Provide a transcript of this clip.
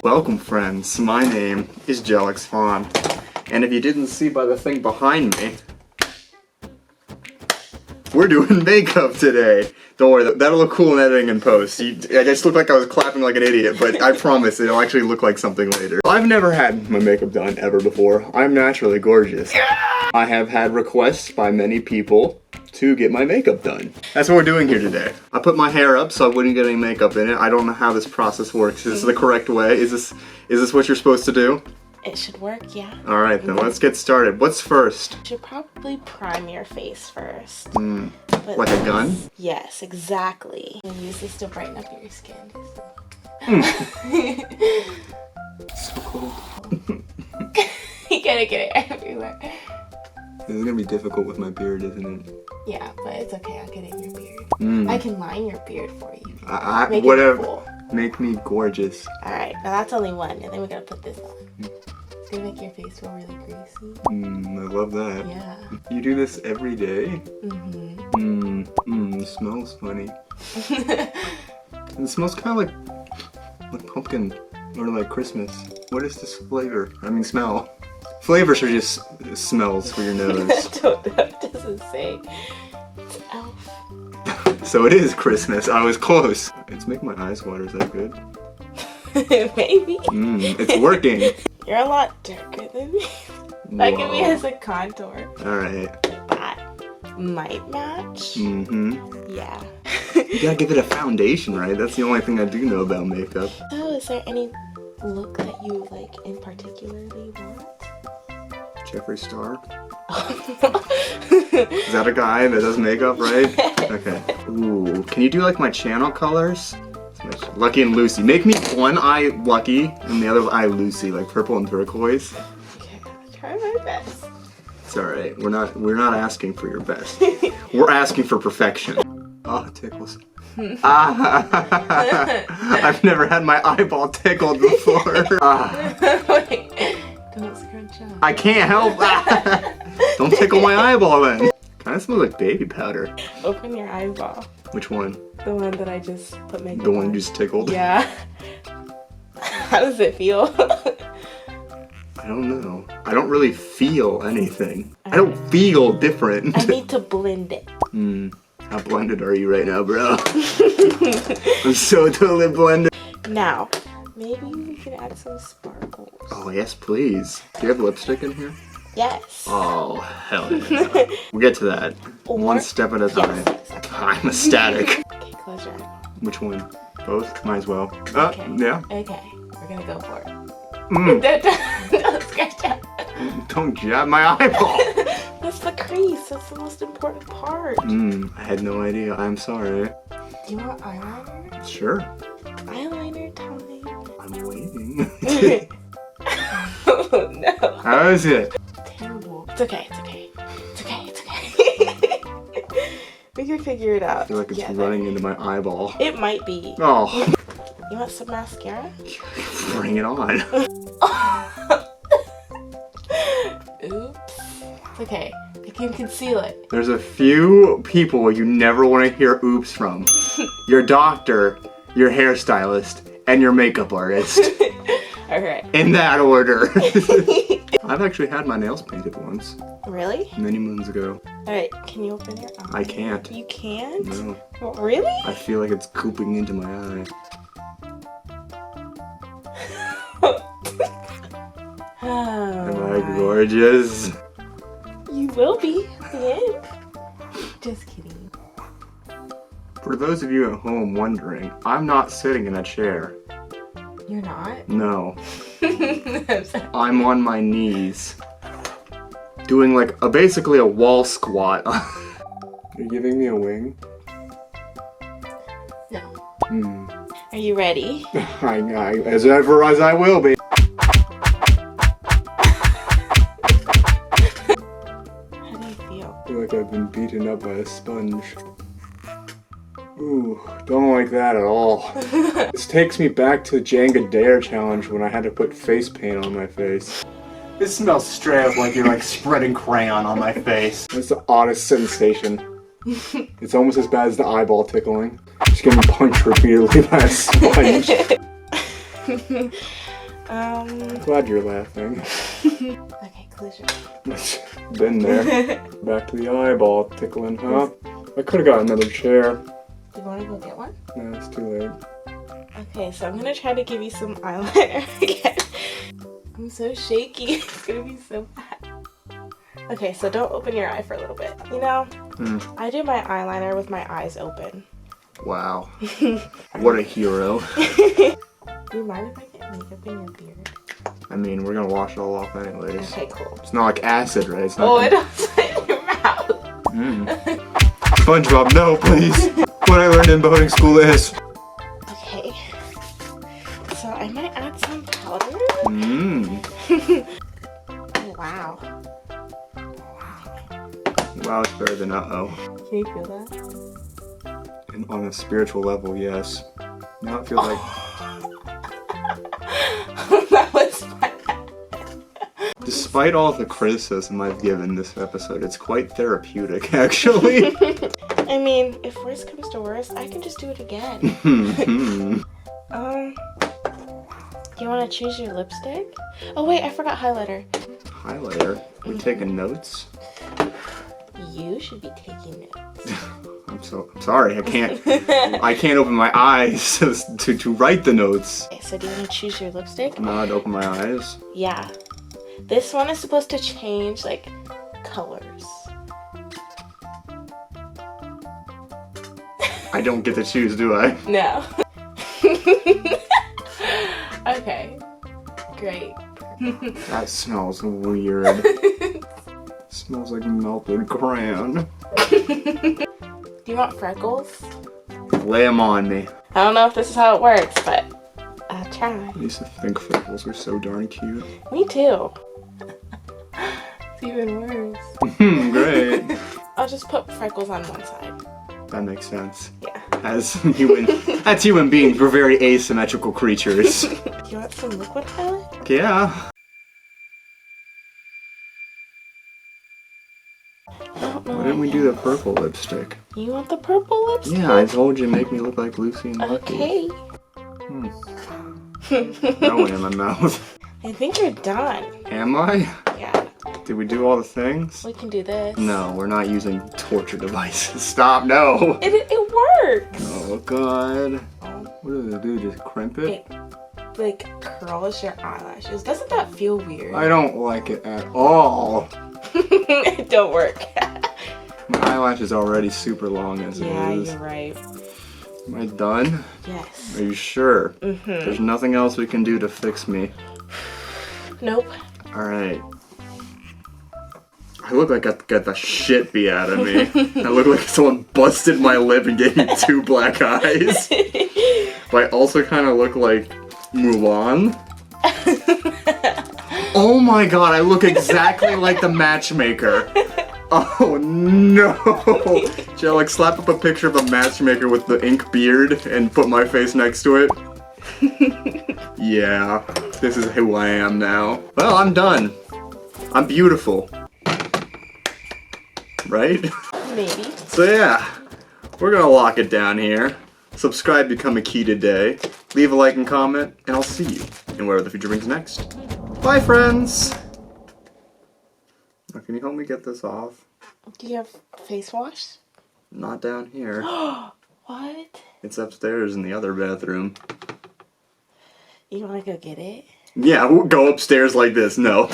Welcome friends, my name is Jelix, and if you didn't see by the thing behind me, we're doing makeup today. Don't worry, that'll look cool in editing and post. I just looked like I was clapping like an idiot, but I promise it'll actually look like something later. I've never had my makeup done ever before. I'm naturally gorgeous. I have had requests by many people to get my makeup done. That's what we're doing here today. I put my hair up so I wouldn't get any makeup in it. I don't know how this process works. Is this the correct way? Is this what you're supposed to do? It should work, yeah. Alright then, let's get started. What's first? You should probably prime your face first. Like a gun? Yes, exactly. And use this to brighten up your skin. So cold. You gotta get it everywhere. This is gonna be difficult with my beard, isn't it? Yeah, but it's okay, I'll get it in your beard. I can line your beard for you. Make whatever. it cool. Make me gorgeous. Alright, now that's only one, and then we gotta put this on. It's gonna make your face feel really greasy. I love that. Yeah. You do this every day? It smells funny. It smells kind of like pumpkin or like Christmas. What is this flavor? I mean smell. Flavors are just smells for your nose. I don't know, it doesn't say. It's elf. So it is Christmas. I was close. It's making my eyes water. Is that good? Maybe. It's working. You're a lot darker than me. That could be as a contour. Alright. That might match. Yeah. You gotta give it a foundation, right? That's the only thing I do know about makeup. So, is there any look that you like in particularly want? Jeffree Star? Is that a guy that does makeup, right? Okay. Ooh, can you do like my channel colors? Lucky and Lucy. Make me one eye Lucky and the other eye Lucy, like purple and turquoise. Okay, I'll try my best. It's alright. We're not asking for your best. We're asking for perfection. Oh, it tickles. I've never had my eyeball tickled before. Wait, don't scrunch up. I can't help that. Don't tickle my eyeball then. Kinda smells like baby powder. Open your eyeball. Which one? The one that I just put makeup The one on. you just tickled? Yeah. How does it feel? I don't know. I don't really feel anything. I don't feel different. I need to blend it. How blended are you right now, bro? I'm so totally blended. Now, maybe we can add some sparkles. Oh, yes, please. Do you have lipstick in here? Yes. Oh, hell yeah. We'll get to that. One step at a time. Yes. I'm ecstatic. Okay, close your eyeball. Which one? Both? Might as well. Okay. Yeah? Okay, we're gonna go for it. Don't scratch out. Don't jab my eyeball. That's the crease. That's the most important part. I had no idea. I'm sorry. Do you want eyeliner? Sure. Eyeliner time. I'm waiting. Oh no. How is it? Terrible. It's okay. It's okay. It's okay. It's okay. We can figure it out. I feel like it's running into my eyeball. It might be. Oh. You want some mascara? Bring it on. Oops. It's okay. I can conceal it. There's a few people you never want to hear oops from. Your doctor, your hairstylist, and your makeup artist. Alright. In that order. I've actually had my nails painted once. Really? Many moons ago. Alright, can you open your eye? I can't. You can't? No. Well, really? I feel like it's gooping into my eye. Am I gorgeous? You will be at the end. Just kidding. For those of you at home wondering, I'm not sitting in a chair. You're not? No. I'm sorry. I'm on my knees. Doing like basically a wall squat. You're giving me a wing? No. Are you ready? As ever as I will be. How do you feel? I feel like I've been beaten up by a sponge. Ooh, don't like that at all. This takes me back to the Jenga Dare challenge when I had to put face paint on my face. This smells straight up like you're like spreading crayon on my face. That's the oddest sensation. It's almost as bad as the eyeball tickling. Just getting punched repeatedly by a sponge. Glad you're laughing. Okay, close your eyes. Been there. Back to the eyeball tickling, huh? I could've got another chair. Do you want to go get one? No, it's too late. Okay, so I'm gonna try to give you some eyeliner again. I'm so shaky. It's gonna be so bad. Okay, so don't open your eye for a little bit. You know, I do my eyeliner with my eyes open. Wow. What a hero. Do you mind if I get makeup in your beard? I mean, we're gonna wash it all off anyways. Okay, cool. It's not like acid, right? It's not Oh, it also in your mouth. SpongeBob, no, please. What I learned in boating school is. Okay. So I might add some powder. Oh, wow. Wow, it's better than uh-oh. Can you feel that? And on a spiritual level, yes. Now it feels like... That was fun. Despite all the criticism I've given this episode, it's quite therapeutic, actually. I mean, if worst comes to worst, I can just do it again. Do you want to choose your lipstick? Oh wait, I forgot highlighter. Highlighter? We taking notes? You should be taking notes. I'm sorry, I can't open my eyes to write the notes. Okay, so do you want to choose your lipstick? I'm not open my eyes. Yeah. This one is supposed to change, like, colors. I don't get to choose, do I? No. Okay. Great. That smells weird. Smells like melted crayon. Do you want freckles? Lay them on me. I don't know if this is how it works, but I'll try. I used to think freckles were so darn cute. Me too. It's even worse. Great. I'll just put freckles on one side. That makes sense. Yeah. As human beings, we're very asymmetrical creatures. You want some liquid highlight? Yeah. Why didn't we do the purple lipstick? You want the purple lipstick? Yeah, I told you, make me look like Lucy and Lucky. Okay. That went in my mouth. I think you're done. Am I? Yeah. Did we do all the things? We can do this. No, we're not using torture devices. Stop, no! It works! Oh, God. What does it do? Just crimp it? It, like, curls your eyelashes. Doesn't that feel weird? I don't like it at all. It don't work. My eyelash is already super long as it Yeah, is. you're right. Am I done? Yes. Are you sure? Mm-hmm. There's nothing else we can do to fix me. Nope. Alright. I look like I got the shit beat out of me. I look like someone busted my lip and gave me 2 black eyes. But I also kind of look like Mulan. Oh my god, I look exactly like the matchmaker. Oh no! Jelix, slap up a picture of a matchmaker with the ink beard and put my face next to it. Yeah, this is who I am now. Well, I'm done. I'm beautiful. Right? Maybe. So yeah, we're gonna lock it down here. Subscribe, become a key today. Leave a like and comment, and I'll see you in whatever the future brings next. Bye, friends! Now, can you help me get this off? Do you have face wash? Not down here. What? It's upstairs in the other bathroom. You wanna go get it? Yeah, we'll go upstairs like this. No.